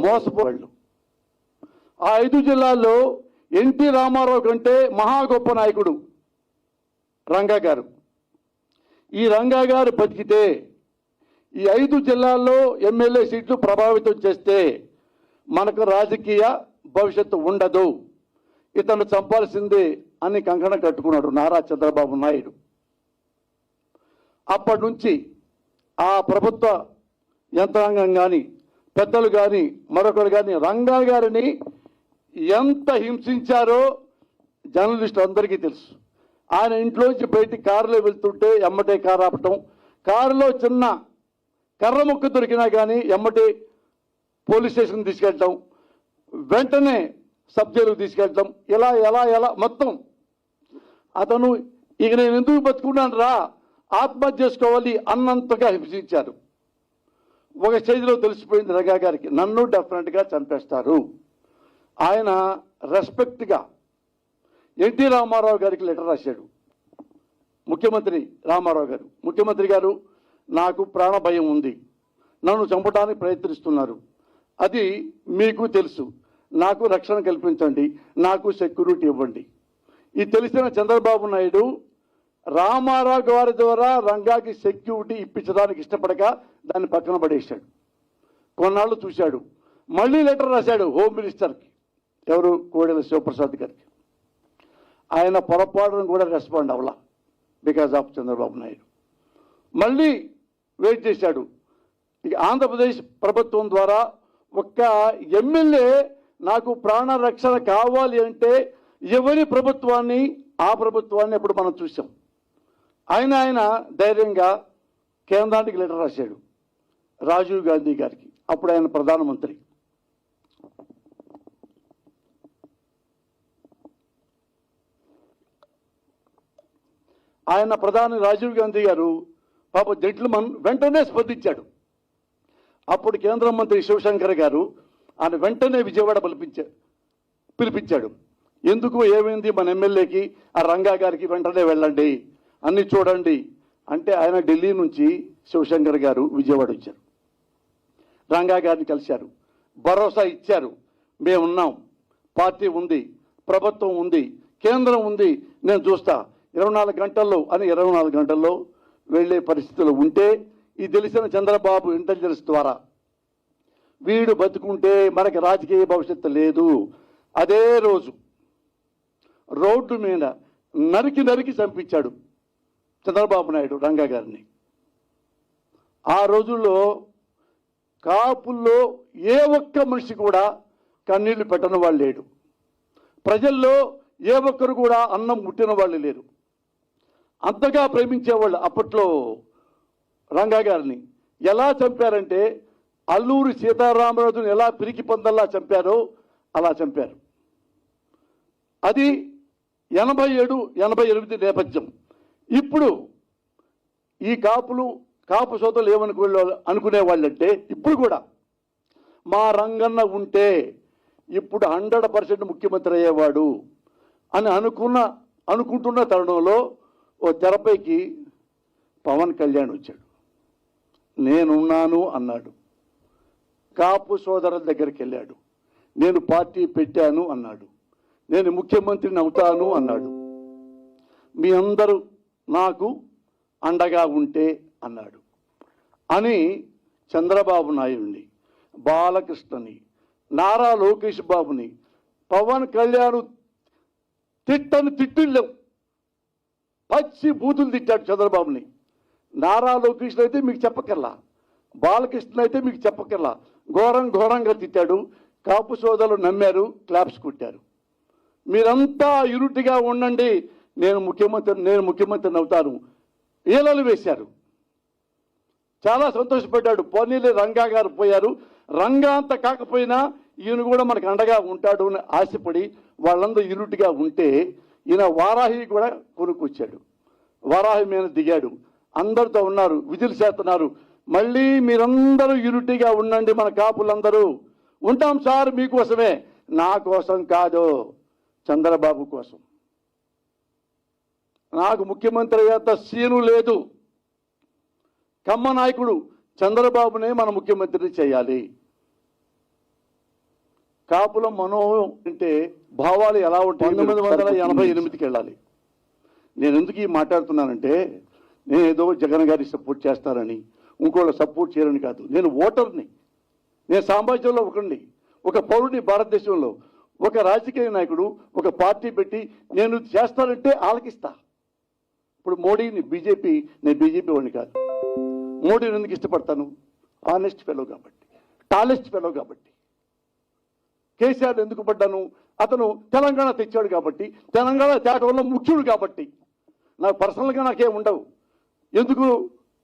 మోసపోళ్ళు. ఆ 5 జిల్లాల్లో ఎన్టీ రామారావు కంటే మహా గొప్ప నాయకుడు రంగా గారు. ఈ రంగా గారు బతికితే ఈ 5 జిల్లాల్లో ఎమ్మెల్యే సీట్లు ప్రభావితం చేస్తే మనకు రాజకీయ భవిష్యత్తు ఉండదు, ఇతను చంపాల్సిందే అని కంకణం కట్టుకున్నాడు నారా చంద్రబాబు నాయుడు. అప్పటి నుంచి ఆ ప్రభుత్వ యంత్రాంగం కానీ పెద్దలు కానీ మరొకరు కానీ రంగా గారిని ఎంత హింసించారో జర్నలిస్టు అందరికీ తెలుసు. ఆయన ఇంట్లోంచి బయటికి కారులో వెళ్తుంటే ఎమ్మటే కారు ఆపటం, కారులో చిన్న కర్ర ముక్క దొరికినా కానీ ఎమ్మటే పోలీస్ స్టేషన్ తీసుకెళ్ళటం, వెంటనే సబ్ జైలుకు తీసుకెళ్ళటం, ఇలా ఎలా ఎలా మొత్తం అతను ఇక నేను ఎందుకు బతుకున్నాను రా, ఆత్మహత్య చేసుకోవాలి అన్నంతగా హింసించారు. ఒక స్టేజ్లో తెలిసిపోయింది రంగా గారికి, నన్ను డెఫినెట్గా చంపేస్తారు. ఆయన రెస్పెక్ట్గా ఎన్టీ రామారావు గారికి లెటర్ రాశాడు. ముఖ్యమంత్రి రామారావు గారు, ముఖ్యమంత్రి గారు నాకు ప్రాణ భయం ఉంది, నన్ను చంపడానికి ప్రయత్నిస్తున్నారు, అది మీకు తెలుసు, నాకు రక్షణ కల్పించండి, నాకు సెక్యూరిటీ ఇవ్వండి. ఇది తెలిసిన చంద్రబాబు నాయుడు రామారావు గారి ద్వారా రంగాకి సెక్యూరిటీ ఇప్పించడానికి ఇష్టపడక దాన్ని పక్కన పడేశాడు. కొన్నాళ్ళు చూశాడు, మళ్ళీ లెటర్ రాశాడు హోమ్ మినిస్టర్కి, ఎవరు కోడెల శివప్రసాద్ గారికి. ఆయన పొరపాటును కూడా రెస్పాండ్ అవ్వాల బికాజ్ ఆఫ్ చంద్రబాబు నాయుడు. మళ్ళీ వెయిట్ చేశాడు. ఇక ఆంధ్రప్రదేశ్ ప్రభుత్వం ద్వారా ఒక్క ఎమ్మెల్యే నాకు ప్రాణ రక్షణ కావాలి అంటే ఎవరి ప్రభుత్వాన్ని ఆ ప్రభుత్వాన్ని ఎప్పుడు మనం చూసాం. ఆయన ధైర్యంగా కేంద్రానికి లెటర్ రాశాడు రాజీవ్ గాంధీ గారికి, అప్పుడు ఆయన ప్రధానమంత్రి. ఆయన ప్రధాని రాజీవ్ గాంధీ గారు పాప జెంట్లమన్ వెంటనే స్పందించాడు. అప్పుడు కేంద్ర మంత్రి శివశంకర్ గారు ఆయన వెంటనే విజయవాడ పిలిపించాడు. ఎందుకు ఏమైంది మన ఎమ్మెల్యేకి, ఆ రంగా గారికి వెంటనే వెళ్ళండి, అన్ని చూడండి అంటే ఆయన ఢిల్లీ నుంచి శివశంకర్ గారు విజయవాడ వచ్చారు. రంగా గారిని కలిశారు, భరోసా ఇచ్చారు, మేమున్నాం, పార్టీ ఉంది, ప్రభుత్వం ఉంది, కేంద్రం ఉంది, నేను చూస్తా 24 గంటల్లో అని 24 గంటల్లో వెళ్ళే పరిస్థితులు ఉంటే ఇది తెలిసిన చంద్రబాబు ఇంటెలిజెన్స్ ద్వారా వీడు బతుకుంటే మనకి రాజకీయ భవిష్యత్తు లేదు. అదే రోజు రోడ్డు మీద నరికి చంపించాడు చంద్రబాబు నాయుడు రంగా గారిని. ఆ రోజుల్లో కాపుల్లో ఏ ఒక్క మనిషి కూడా కన్నీళ్లు పెట్టని వాళ్ళు లేడు, ప్రజల్లో ఏ ఒక్కరు కూడా అన్నం ముట్టిన వాళ్ళు లేరు. అంతగా ప్రేమించేవాళ్ళు అప్పట్లో రంగా గారిని. ఎలా చంపారంటే అల్లూరి సీతారామరాజును ఎలా పిరికి పందల్లా చంపారో అలా చంపారు. అది 87, 88 నేపథ్యం. ఇప్పుడు ఈ కాపు సోదరులు అనుకునే వాళ్ళంటే ఇప్పుడు కూడా మా రంగన్న ఉంటే ఇప్పుడు 100% ముఖ్యమంత్రి అయ్యేవాడు అని అనుకుంటున్న తరుణంలో ఓ తెరపైకి పవన్ కళ్యాణ్ వచ్చాడు. నేనున్నాను అన్నాడు. కాపు సోదరుల దగ్గరికి వెళ్ళాడు. నేను పార్టీ పెట్టాను అన్నాడు. నేను ముఖ్యమంత్రిని అవుతాను అన్నాడు. మీ అందరూ నాకు అండగా ఉంటే అన్నాడు అని చంద్రబాబు నాయుడిని, బాలకృష్ణని, నారా లోకేష్ బాబుని, పవన్ కళ్యాణ్ తిట్టిళ్ళం పచ్చి బూతులు తిట్టాడు చంద్రబాబుని. నారా లోకేష్ అయితే మీకు చెప్పకల్లా, బాలకృష్ణ అయితే మీకు చెప్పకల్లా ఘోరంగా తిట్టాడు. కాపు సోదరులు నమ్మారు, క్లాప్స్ కొట్టారు. మీరంతా యూనిట్గా ఉండండి, నేను ముఖ్యమంత్రిని అవుతాను ఈలలు వేశారు. చాలా సంతోషపడ్డాడు. పోనీలే రంగా గారు పోయారు, రంగా అంత కాకపోయినా ఈయన కూడా మనకు అండగా ఉంటాడు అని ఆశపడి వాళ్ళందరూ యూనిట్గా ఉంటే ఈయన వారాహి కూడా కొనుక్కొచ్చాడు. వారాహి మీద దిగాడు, అందరితో ఉన్నారు, విధులు చేస్తున్నారు. మళ్ళీ మీరందరూ యూనిటీగా ఉండండి, మన కాపులందరూ ఉంటాం సార్ మీకోసమే, నా కోసం కాదు, చంద్రబాబు కోసం. నాకు ముఖ్యమంత్రి అయ్యేంత సీను లేదు. కమ్మ నాయకుడు చంద్రబాబునే మన ముఖ్యమంత్రిని చేయాలి. కాపుల మనో అంటే భావాలు ఎలా ఉంటాయి? 1988కి వెళ్ళాలి. నేను ఎందుకు ఈ మాట్లాడుతున్నానంటే నేను ఏదో జగన్ గారి సపోర్ట్ చేస్తానని ఇంకోళ్ళు సపోర్ట్ చేయరని కాదు. నేను ఓటర్ని, నేను సామాజికంలో ఒకరిని, ఒక పౌరుని, భారతదేశంలో ఒక రాజకీయ నాయకుడు ఒక పార్టీ పెట్టి నేను చేస్తానంటే ఆలకిస్తా. ఇప్పుడు మోడీని నేను బీజేపీ వాడిని కాదు. మోడీని ఎందుకు ఇష్టపడతాను? ఆనెస్ట్ ఫెలో కాబట్టి, టాలెస్ట్ ఫెలో కాబట్టి. కేసీఆర్ ఎందుకు పడ్డాను? అతను తెలంగాణ తెచ్చాడు కాబట్టి, తెలంగాణ తేటంలో ముఖ్యుడు కాబట్టి. నాకు పర్సనల్గా నాకేం ఉండవు. ఎందుకు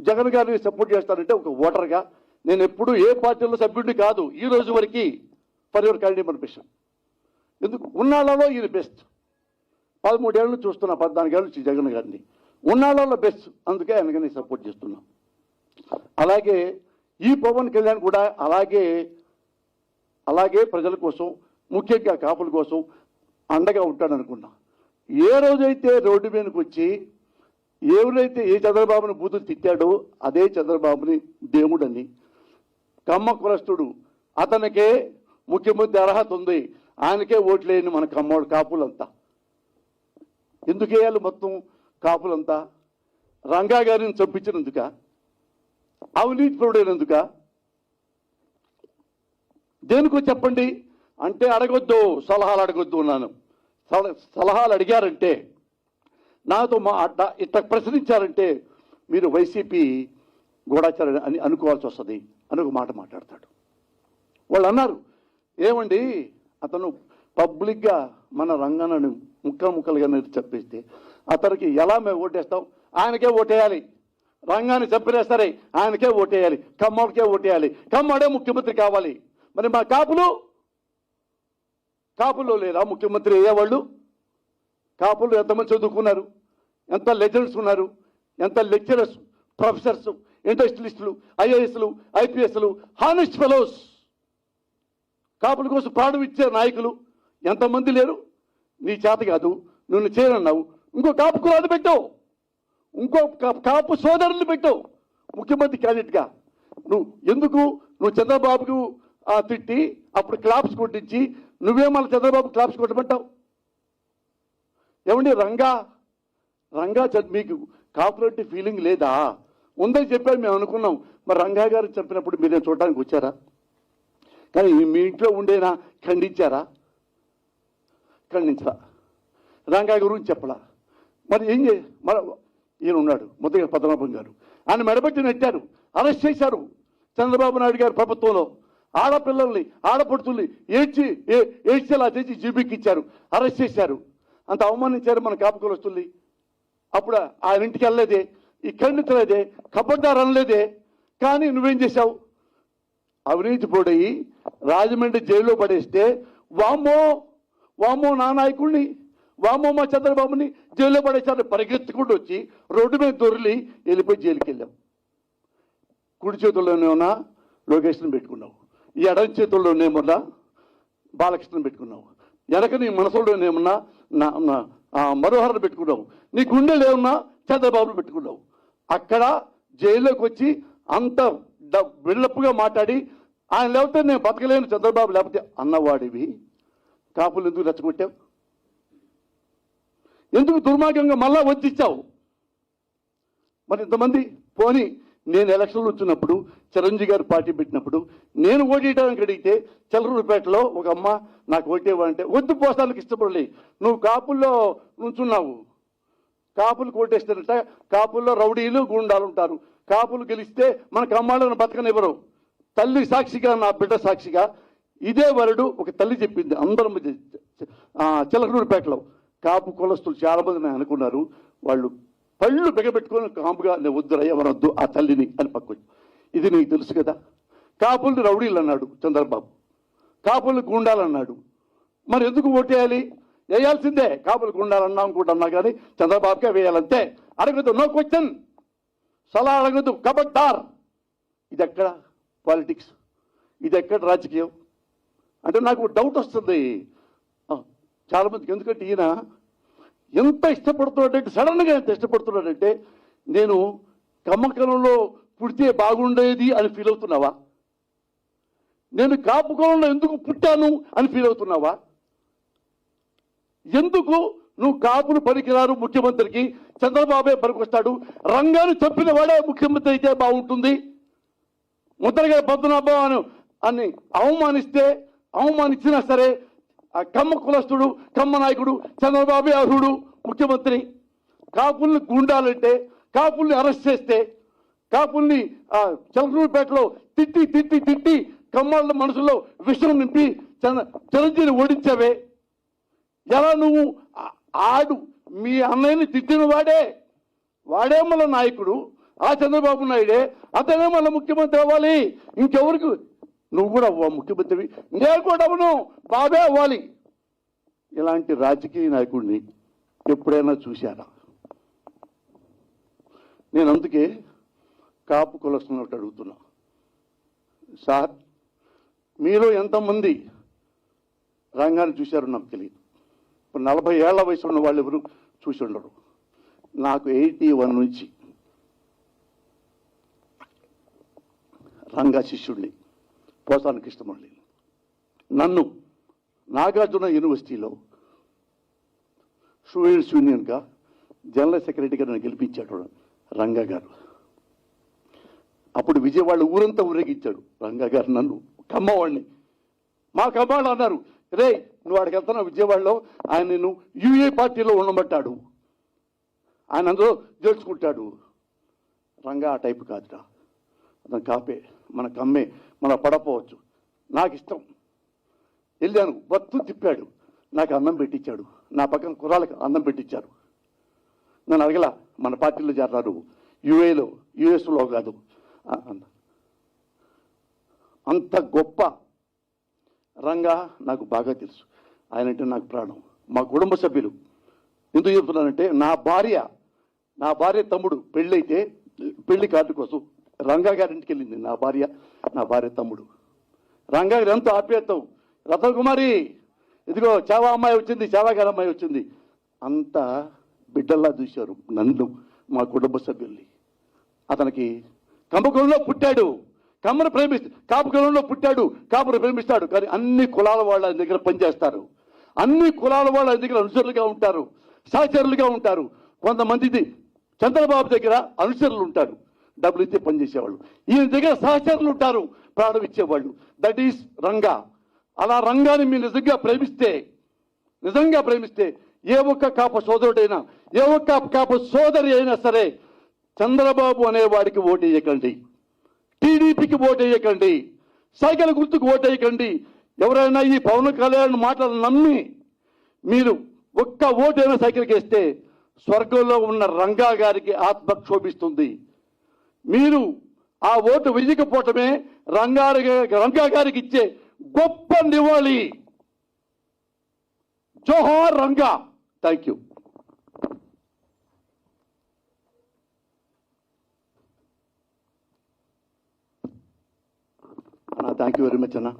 జగన్ గారిని సపోర్ట్ చేస్తానంటే ఒక ఓటర్గా నేను ఎప్పుడు ఏ పార్టీలో సభ్యుడిని కాదు ఈ రోజు వరకు. For your kind information. ఎందుకు ఉన్నాళ్ళలో ఈయన బెస్ట్. 13 ఏళ్ళు చూస్తున్నా, 14 ఏళ్ళు నుంచి జగన్ గారిని. ఉన్నాళ్ళలో బెస్ట్, అందుకే ఆయనకి నేను సపోర్ట్ చేస్తున్నా. అలాగే ఈ పవన్ కళ్యాణ్ కూడా అలాగే ప్రజల కోసం, ముఖ్యంగా కాపుల కోసం అండగా ఉంటాడనుకున్నా. ఏ రోజైతే రోడ్డు మీదకి వచ్చి ఎవరైతే ఏ చంద్రబాబుని బూతులు తిట్టాడో అదే చంద్రబాబుని దేవుడని, కమ్మ కులస్తుడు, అతనికే ముఖ్యమంత్రి అర్హత ఉంది, ఆయనకే ఓట్లేని మన కాపులంతా. ఎందుకు వేయాలి మొత్తం కాపులంతా? రంగా గారిని చంపించినందుక? అవినీతి పరుడైనందుక? దేనికో చెప్పండి అంటే అడగొద్దు, సలహాలు అడగొద్దు అన్నాను. సలహాలు అడిగారంటే, నాతో ఇట్లా ప్రశ్నించారంటే మీరు వైసీపీ గూఢాచారం అని అనుకోవాల్సి వస్తుంది అని ఒక మాట మాట్లాడతాడు. వాళ్ళు అన్నారు, ఏమండి అతను పబ్లిక్గా మన రంగాన్ని ముక్కలుగా చెప్పేస్తే అతనికి ఎలా మేము ఓటేస్తాం? ఆయనకే ఓటేయాలి. రంగాన్ని చంపినేస్తారే, ఆయనకే ఓటేయాలి. కమ్మడికే ఓటేయాలి. కమ్మడే ముఖ్యమంత్రి కావాలి. మరి మా కాపుల్లో లేరా ముఖ్యమంత్రి అయ్యేవాళ్ళు? కాపులు ఎంతమంది చదువుకున్నారు? ఎంత లెజెండ్స్ ఉన్నారు? ఎంత లెక్చరర్స్, ప్రొఫెసర్స్, ఇండస్ట్రియలిస్టులు, ఐఏఎస్లు, ఐపీఎస్లు, హానెస్ట్ ఫెలోస్, కాపుల కోసం ప్రాణం ఇచ్చే నాయకులు ఎంతమంది లేరు? నీ చేత కాదు, నువ్వు చేయనన్నావు, ఇంకో కాపు కులాన్ని పెట్టావు, ఇంకో కాపు సోదరులు పెట్టావు ముఖ్యమంత్రి క్యాండిడేట్గా. నువ్వు చంద్రబాబుకు తిట్టి అప్పుడు క్లాప్స్ కొట్టించి నువ్వే మళ్ళీ చంద్రబాబు క్లాప్స్ కొట్టమంటావు? ఏమండి రంగా మీకు కాపరేటివ్ ఫీలింగ్ లేదా? ఉందని చెప్పారు, మేము అనుకున్నాం. మరి రంగా గారు చెప్పినప్పుడు మీరేం చూడడానికి వచ్చారా? కానీ మీ ఇంట్లో ఉండేనా ఖండించారా? ఖండించరా? రంగా గురించి చెప్పలా. మరి మరి ఈయన ఉన్నాడు ముద్దగా పద్మనాభం గారు, ఆయన మెడబెట్టి నెట్టారు, అరెస్ట్ చేశారు చంద్రబాబు నాయుడు గారి ప్రభుత్వంలో. ఆడపిల్లల్ని, ఆడపడుతుల్ని ఏడ్చేలా చేసి జీబీకి ఇచ్చారు, అరెస్ట్ చేశారు. అంత అవమానించారు మన కాపు కులస్తుల్ని. అప్పుడు ఆయన ఇంటికి వెళ్ళలేదే, ఈ ఖండించలేదే, కబడ్దారు అనలేదే. కానీ నువ్వేం చేశావు? అవినీతి పోడయి రాజమండ్రి జైల్లో పడేస్తే వామ్మో నా నాయకుడిని, వామ్మో మా చంద్రబాబుని జైల్లో పడేసారు పరిగెత్తుకుంటూ వచ్చి రోడ్డు మీద దొరికి వెళ్ళిపోయి జైలుకి వెళ్ళాం. కుడి చేతుల్లోనే ఉన్న లోకేష్ని పెట్టుకున్నావు, ఈ ఎడం చేతుల్లోనేమన్నా బాలకృష్ణని పెట్టుకున్నావు, వెనక నీ మనసులోనేమన్నా మనోహర్ని పెట్టుకున్నావు, నీ గుండెలు ఏమన్నా చంద్రబాబును పెట్టుకున్నావు. అక్కడ జైల్లోకి వచ్చి అంత బిల్డప్గా మాట్లాడి ఆయన లేకపోతే నేను బతకలేను చంద్రబాబు లేకపోతే అన్నవాడివి కాపులు ఎందుకు రెచ్చగొట్టావు? ఎందుకు దుర్మార్గంగా మళ్ళా వచ్చిచ్చావు? మరి ఇంతమంది పోనీ నేను ఎలక్షన్లు వచ్చినప్పుడు చిరంజీవి గారు పార్టీ పెట్టినప్పుడు నేను ఓటేయడానికి అడిగితే చలరూరుపేటలో ఒక అమ్మ నాకు ఓటేవంటే వద్దు, పోస్తానికి ఇష్టపడలే. నువ్వు కాపుల్లో నుంచున్నావు, కాపులు ఓటేస్తారంట, కాపుల్లో రౌడీలు గుండాలు ఉంటారు, కాపులు గెలిస్తే మనకు అమ్మాళ్ళను బతకనివ్వరు. తల్లి సాక్షిగా, నా బిడ్డ సాక్షిగా ఇదే వరడు ఒక తల్లి చెప్పింది అందరం చిలకలూరుపేటలో. కాపు కులస్తులు చాలామంది నేను అనుకున్నారు, వాళ్ళు పళ్ళు బిగబెట్టుకొని కాపుగా నేను వద్దురయ్య వరొద్దు ఆ తల్లిని అని పక్కన. ఇది నీకు తెలుసు కదా. కాపుల్ని రౌడీలు అన్నాడు చంద్రబాబు, కాపుల్ని గుండాలన్నాడు. మరి ఎందుకు ఓటేయాలి? వేయాల్సిందే. కాపులు గుండాలన్నా అనుకుంటున్నా కానీ చంద్రబాబుకే వేయాలంతే. అడగదు, నో క్వశ్చన్. సలహా అడగదు, కబడ్దార్. ఇది ఎక్కడ పాలిటిక్స్? ఇది ఎక్కడ రాజకీయం? అంటే నాకు డౌట్ వస్తుంది చాలామందికి. ఎందుకంటే ఈయన ఎంత ఇష్టపడుతున్నాడంటే, సడన్గా ఎంత ఇష్టపడుతున్నాడంటే, నేను కమ్మకలంలో పుడితే బాగుండేది అని ఫీల్ అవుతున్నావా? నేను కాపు కులంలో ఎందుకు పుట్టాను అని ఫీల్ అవుతున్నావా? ఎందుకు నువ్వు కాపులు పనికిరారు ముఖ్యమంత్రికి, చంద్రబాబే పనికొస్తాడు, రంగాన్ని చంపిన వాడే ముఖ్యమంత్రి అయితే బాగుంటుంది, ముద్రగడ పద్మనాభం అని అవమానించినా సరే ఆ కమ్మ కులస్తుడు, కమ్మ నాయకుడు చంద్రబాబే అర్హుడు ముఖ్యమంత్రి. కాపుల్ని గుండాలంటే, కాపుల్ని అరెస్ట్ చేస్తే, కాపుల్ని చంద్రబాబుపేటలో తిట్టి తిట్టి తిట్టి కమ్మాళ్ళ మనసులో విషయం నింపి చిరంజీవిని ఓడించావే. ఎలా నువ్వు మీ అన్నయ్యని తిట్టిన వాడే మళ్ళీ నాయకుడు, ఆ చంద్రబాబు నాయుడే, అతనే మళ్ళీ ముఖ్యమంత్రి అవ్వాలి. ఇంకెవరికి? నువ్వు కూడా అవ్వ ముఖ్యమంత్రి, నేను కూడా అవ్వను, బాబే అవ్వాలి. ఇలాంటి రాజకీయ నాయకుడిని ఎప్పుడైనా చూశారా? నేను అందుకే కాపు కులస్తున్నట్టు అడుగుతున్నా, సార్ మీలో ఎంతమంది రంగాన్ని చూశారో నాకు తెలియదు. ఇప్పుడు 40 ఏళ్ల వయసు ఉన్న వాళ్ళు ఎవరు చూసి ఉండరు. నాకు 81 నుంచి రంగా శిష్యుడిని, పోసాని కృష్ణమురళి నన్ను నాగార్జున యూనివర్సిటీలో స్టూడెంట్స్ యూనియన్గా జనరల్ సెక్రటరీగా నన్ను గెలిపించాడు రంగా గారు. అప్పుడు విజయవాడ ఊరంతా ఊరేగించాడు రంగా గారు నన్ను, కమ్మవాడిని. మా కమ్మవాళ్ళు అన్నారు, రే నువ్వు వాడికి వెళ్తున్నావు విజయవాడలో, ఆయన నిన్ను యూఏ పార్టీలో ఉండమంటాడు, ఆయన అందులో గెలుచుకుంటాడు. రంగా ఆ టైపు కాదురా, అతను కాపే, మన కమ్మే, మన పడపోవచ్చు. నాకు ఇష్టం. వెళ్ళాను, బత్తు తిప్పాడు, నాకు అన్నం పెట్టించాడు, నా పక్కన కుర్రాళ్ళకి అన్నం పెట్టించారు. నన్ను అడగల మన పార్టీలో చేరారు, యుఏలో యుఎస్లో కాదు. అంత గొప్ప రంగా నాకు బాగా తెలుసు. ఆయన అంటే నాకు ప్రాణం. మా కుటుంబ సభ్యులు ఎందుకు చెప్తున్నానంటే, నా భార్య తమ్ముడు పెళ్ళైతే పెళ్లి కార్డు కోసం రంగా గారింటికి వెళ్ళింది నా భార్య తమ్ముడు. రంగా గారు ఎంతో ఆప్యాయతం, రతన్ కుమారి ఇదిగో చావా అమ్మాయి వచ్చింది, చావా గారి అమ్మాయి వచ్చింది, అంతా బిడ్డల్లా చూశారు నన్ను, మా కుటుంబ సభ్యుల్ని. అతనికి కమ్మకులంలో పుట్టాడు, కమ్మను కాపు కులంలో పుట్టాడు, కాపును ప్రేమిస్తాడు. కానీ అన్ని కులాల వాళ్ళ దగ్గర పనిచేస్తారు, అన్ని కులాల వాళ్ళ దగ్గర అనుచరులుగా ఉంటారు, సహచరులుగా ఉంటారు. కొంతమంది చంద్రబాబు దగ్గర అనుచరులు ఉంటారు, డబ్బులు ఇస్తే పనిచేసేవాళ్ళు. ఈయన దగ్గర సహచరులు ఉంటారు, ప్రాణం ఇచ్చేవాళ్ళు. That is Ranga. అలా రంగాన్ని మీరు నిజంగా ప్రేమిస్తే ఏ ఒక్క కాపు సోదరుడైనా, ఏ ఒక్క కాపు సోదరి అయినా సరే చంద్రబాబు అనేవాడికి ఓటేయకండి, టీడీపీకి ఓటేయకండి, సైకిల్ గుర్తుకు ఓటేయకండి. ఎవరైనా ఈ పవన్ కళ్యాణ్ మాటలు నమ్మి మీరు ఒక్క ఓటైనా సైకిల్కి వేస్తే స్వర్గంలో ఉన్న రంగా గారికి ఆత్మ క్షోభిస్తుంది. మీరు ఆ ఓటు వెయ్యకపోవటమే రంగా గారికి ఇచ్చే గొప్ప నివాళి. జోహార్ Ranga. Thank you. Thank you very much అన్న.